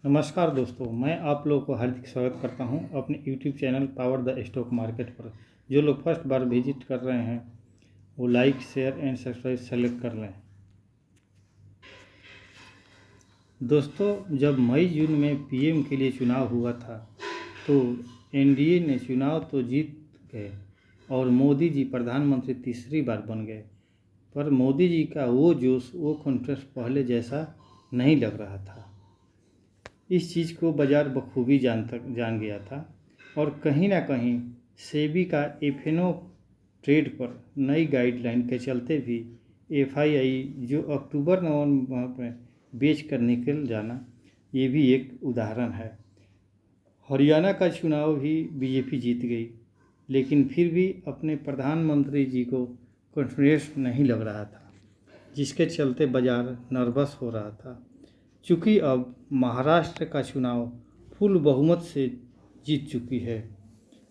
नमस्कार दोस्तों, मैं आप लोगों को हार्दिक स्वागत करता हूं अपने YouTube channel power the stock market पर। जो लोग फर्स्ट बार विजिट कर रहे हैं वो like, share and subscribe select कर लें। दोस्तों, जब मई जून में पीएम के लिए चुनाव हुआ था तो एनडीए ने चुनाव तो जीत गए और मोदी जी प्रधानमंत्री तीसरी बार बन गए। पर मोदी जी का वो जोश, वो कॉन्फिडेंस पहले जैसा नहीं लग रहा था। इस चीज़ को बाज़ार बखूबी जान गया था और कहीं ना कहीं सेबी का एफएनओ ट्रेड पर नई गाइडलाइन के चलते भी एफआईआई जो अक्टूबर नवंबर में बेच कर निकल जाना, ये भी एक उदाहरण है। हरियाणा का चुनाव भी बीजेपी जीत गई, लेकिन फिर भी अपने प्रधानमंत्री जी को कॉन्फिडेंस नहीं लग रहा था, जिसके चलते बाज़ार नर्वस हो रहा था। चूँकि अब महाराष्ट्र का चुनाव फुल बहुमत से जीत चुकी है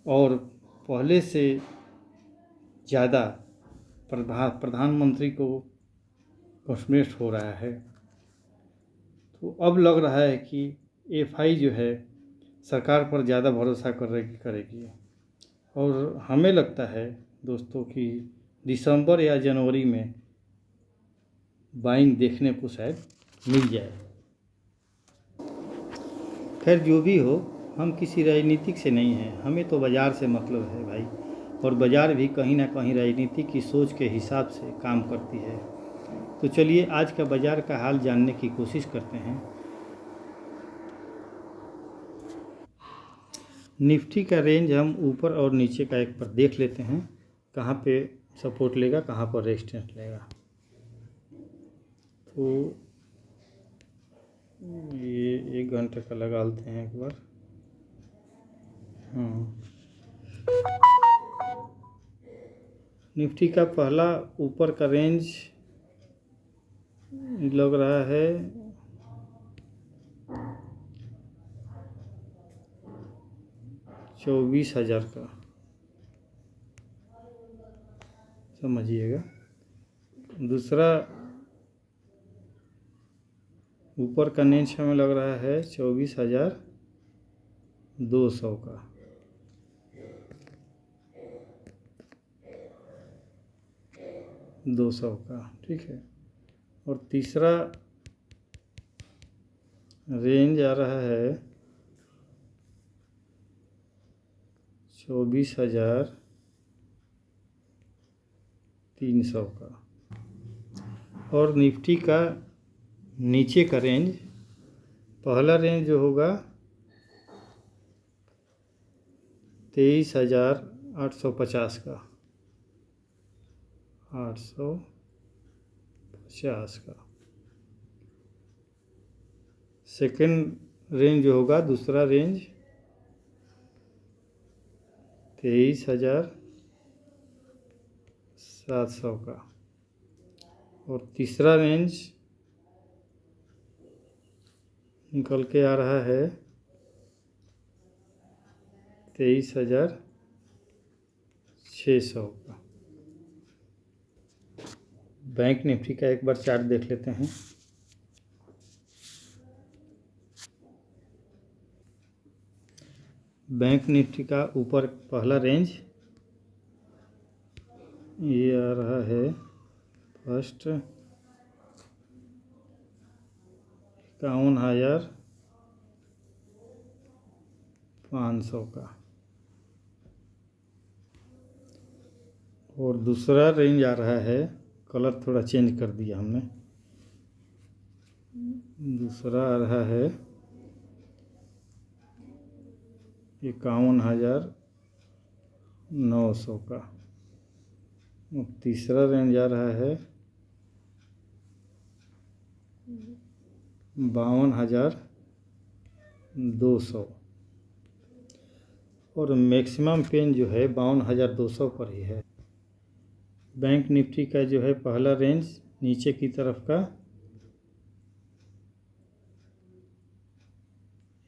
और पहले से ज़्यादा प्रधानमंत्री को कॉन्फिडेंस हो रहा है, तो अब लग रहा है कि एफआई जो है सरकार पर ज़्यादा भरोसा करेगी। और हमें लगता है दोस्तों कि दिसंबर या जनवरी में बाइंग देखने को शायद मिल जाए। खैर, जो भी हो, हम किसी राजनीतिक से नहीं हैं, हमें तो बाज़ार से मतलब है भाई। और बाज़ार भी कहीं ना कहीं राजनीति की सोच के हिसाब से काम करती है। तो चलिए आज का बाज़ार का हाल जानने की कोशिश करते हैं। निफ्टी का रेंज हम ऊपर और नीचे का एक पर देख लेते हैं, कहाँ पे सपोर्ट लेगा, कहाँ पर रेजिस्टेंस लेगा। तो ये 1 घंटे का लगा लेते हैं एक बार। निफ्टी का पहला ऊपर का रेंज लग रहा है 24,000 का, समझिएगा। दूसरा ऊपर का रेंज हमें लग रहा है 24,200 का। ठीक है। और तीसरा रेंज आ रहा है 24,300 का। और निफ्टी का नीचे का रेंज, पहला रेंज जो होगा 23,850 का, 850 का। सेकंड रेंज जो होगा, दूसरा रेंज 23,700 का। और तीसरा रेंज निकल के आ रहा है 23,600 का। बैंक निफ्टी का एक बार चार्ट देख लेते हैं। बैंक निफ्टी का ऊपर पहला रेंज ये आ रहा है फर्स्ट 51,500 का। और दूसरा रेंज आ रहा है, कलर थोड़ा चेंज कर दिया हमने, दूसरा आ रहा है 51,900 का। और तीसरा रेंज आ रहा है 52,200। और मैक्सिमम पेन जो है 52,200 पर ही है। बैंक निफ्टी का जो है पहला रेंज नीचे की तरफ का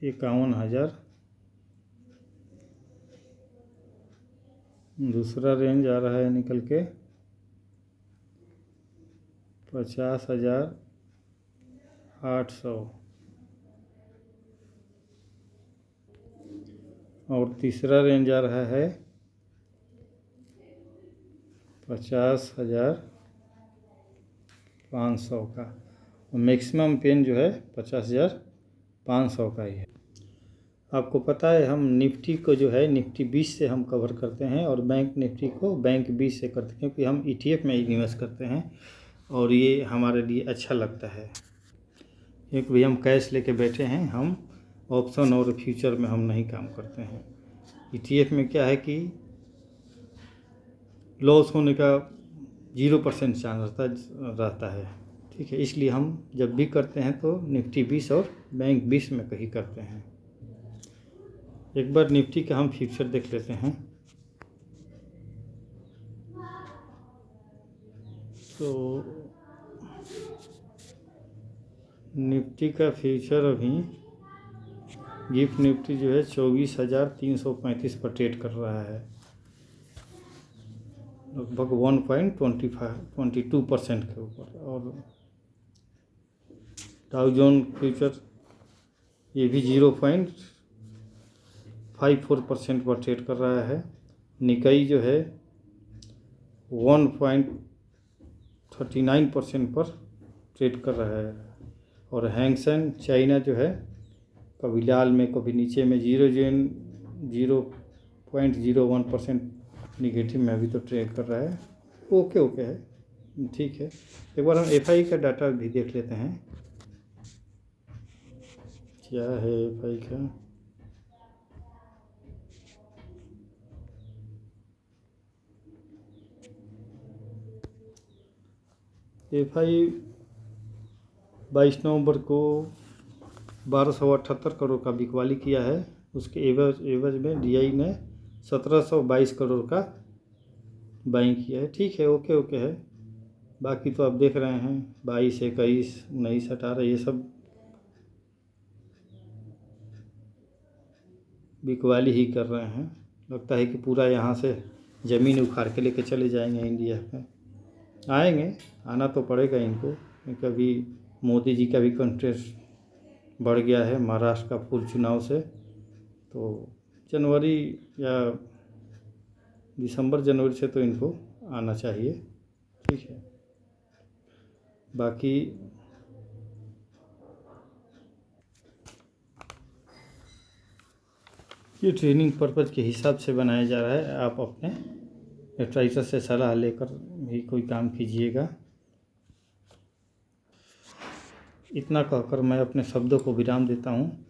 51,000, दूसरा रेंज आ रहा है निकल के 50,800, और तीसरा रेंज आ रहा है 50,500 का। और मैक्सिमम पेन जो है 50,500 का ही है। आपको पता है हम निफ्टी को जो है निफ्टी 20 से हम कवर करते हैं और बैंक निफ्टी को बैंक 20 से करते हैं, क्योंकि हम ETF में इन्वेस्ट करते हैं और ये हमारे लिए अच्छा लगता है। क्योंकि भी हम कैश लेके बैठे हैं, हम ऑप्शन और फ्यूचर में हम नहीं काम करते हैं। ETF में क्या है कि लॉस होने का 0% चांस रहता है, ठीक है। इसलिए हम जब भी करते हैं तो निफ्टी 20 और बैंक 20 में कहीं करते हैं। एक बार निफ्टी का हम फ्यूचर देख लेते हैं। तो निफ्टी का फ्यूचर अभी गिफ्ट निफ्टी जो है 24,335 पर ट्रेड कर रहा है, लगभग 1.22% के ऊपर। और डाउ जोन फ्यूचर ये भी 0.54% पर ट्रेड कर रहा है। निकाई जो है 1.39% पर ट्रेड कर रहा है। और हैंगसेंग चाइना जो है कभी लाल में कभी नीचे में 0.01% निगेटिव में अभी तो ट्रेड कर रहा है। ओके है, ठीक है। एक बार हम FI का डाटा भी देख लेते हैं, क्या है FI का। FI 22 नवंबर को 1278 करोड़ का बिकवाली किया है। उसके एवज में DI ने 1722 करोड़ का बाइंग किया है, ठीक है। ओके है। बाकी तो आप देख रहे हैं 22, 21, 19, 18 ये सब बिकवाली ही कर रहे हैं। लगता है कि पूरा यहाँ से ज़मीन उखाड़ के लेके चले जाएंगे इंडिया में। आएंगे, आना तो पड़ेगा इनको, क्योंकि अभी मोदी जी का भी कंटेस्ट बढ़ गया है महाराष्ट्र का पूर्व चुनाव से। तो जनवरी या दिसंबर जनवरी से तो इनको आना चाहिए, ठीक है। बाकी ये ट्रेनिंग पर्पज़ के हिसाब से बनाया जा रहा है। आप अपने एडवाइज़र से सलाह लेकर भी कोई काम कीजिएगा। इतना कहकर मैं अपने शब्दों को विराम देता हूँ।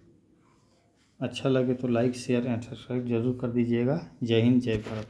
अच्छा लगे तो लाइक, शेयर एंड सब्सक्राइब जरूर कर दीजिएगा। जय हिंद, जय भारत।